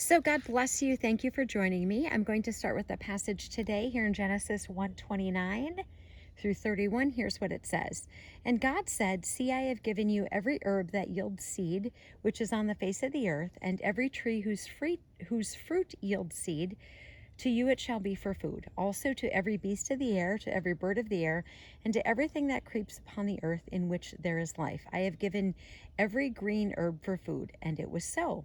So God bless you. Thank you for joining me. I'm going to start with the passage today here in Genesis 1:29 through 31. Here's what it says. And God said, "See, I have given you every herb that yields seed, which is on the face of the earth, and every tree whose fruit yields seed. To you it shall be for food. Also to every beast of the air, to every bird of the air, and to everything that creeps upon the earth in which there is life. I have given every green herb for food." And it was so.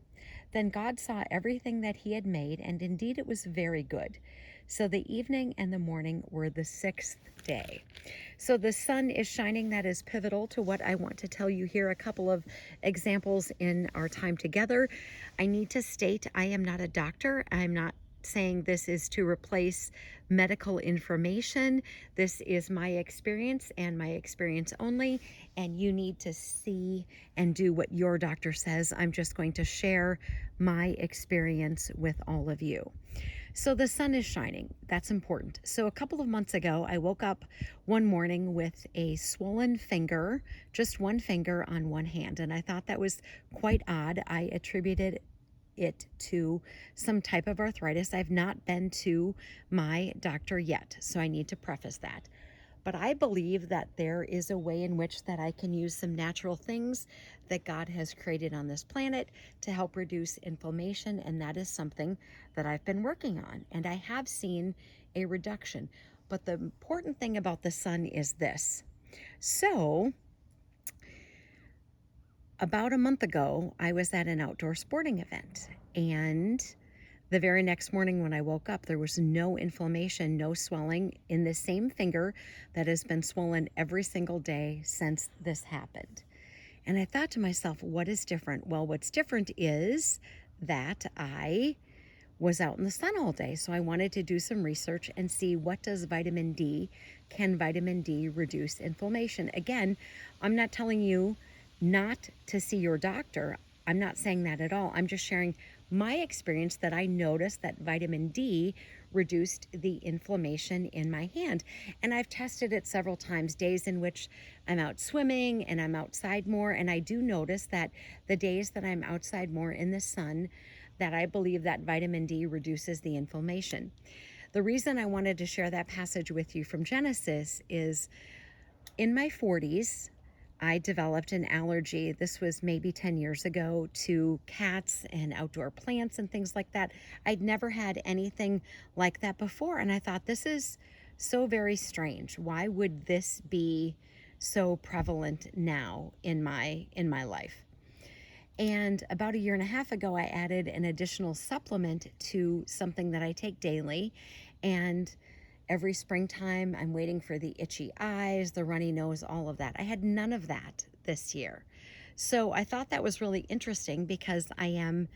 Then God saw everything that he had made, and indeed it was very good. So the evening and the morning were the sixth day. So the sun is shining. That is pivotal to what I want to tell you here. A couple of examples in our time together. I need to state I am not a doctor. I'm not saying this is to replace medical information. This is my experience and my experience only, and you need to see and do what your doctor says. I'm just going to share my experience with all of you. So the sun is shining. That's important. So a couple of months ago, I woke up one morning with a swollen finger, just one finger on one hand, and I thought that was quite odd. I attributed it to some type of arthritis. I've not been to my doctor yet, so I need to preface that. But I believe that there is a way in which that I can use some natural things that God has created on this planet to help reduce inflammation, and that is something that I've been working on, and I have seen a reduction. But the important thing about the sun is this. So about a month ago, I was at an outdoor sporting event, and the very next morning when I woke up, there was no inflammation, no swelling in the same finger that has been swollen every single day since this happened. And I thought to myself, what is different? Well, what's different is that I was out in the sun all day. So I wanted to do some research and see, what does vitamin D, can vitamin D reduce inflammation? Again, I'm not telling you not to see your doctor. I'm not saying that at all. I'm just sharing my experience that I noticed that vitamin D reduced the inflammation in my hand. And I've tested it several times, days in which I'm out swimming and I'm outside more. And I do notice that the days that I'm outside more in the sun, that I believe that vitamin D reduces the inflammation. The reason I wanted to share that passage with you from Genesis is in my 40s, I developed an allergy. This was maybe 10 years ago, to cats and outdoor plants and things like that. I'd never had anything like that before. And I thought, this is so very strange. Why would this be so prevalent now in my life? And about a year and a half ago, I added an additional supplement to something that I take daily. And every springtime, I'm waiting for the itchy eyes, the runny nose, all of that. I had none of that this year. So I thought that was really interesting, because I am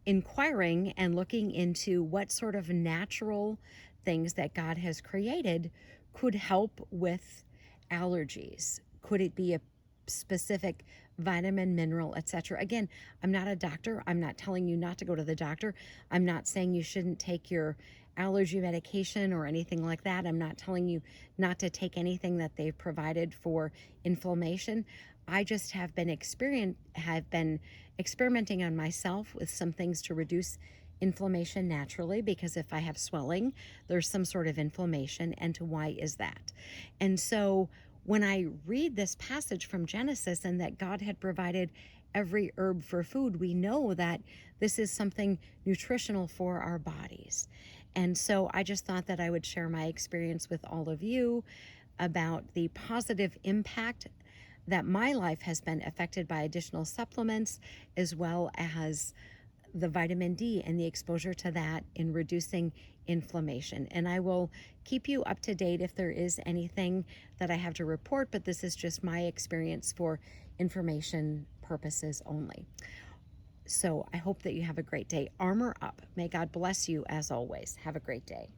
inquiring and looking into what sort of natural things that God has created could help with allergies. Could it be a specific vitamin, mineral, etc.? Again, I'm not a doctor. I'm not telling you not to go to the doctor. I'm not saying you shouldn't take your allergy medication or anything like that. I'm not telling you not to take anything that they've provided for inflammation. I just have been experimenting on myself with some things to reduce inflammation naturally, because if I have swelling, there's some sort of inflammation, and to why is that? And so when I read this passage from Genesis, and that God had provided every herb for food, we know that this is something nutritional for our bodies. And so I just thought that I would share my experience with all of you about the positive impact that my life has been affected by additional supplements, as well as the vitamin D and the exposure to that in reducing inflammation. And I will keep you up to date if there is anything that I have to report, but this is just my experience for information purposes only. So I hope that you have a great day. Armor up. May God bless you as always. Have a great day.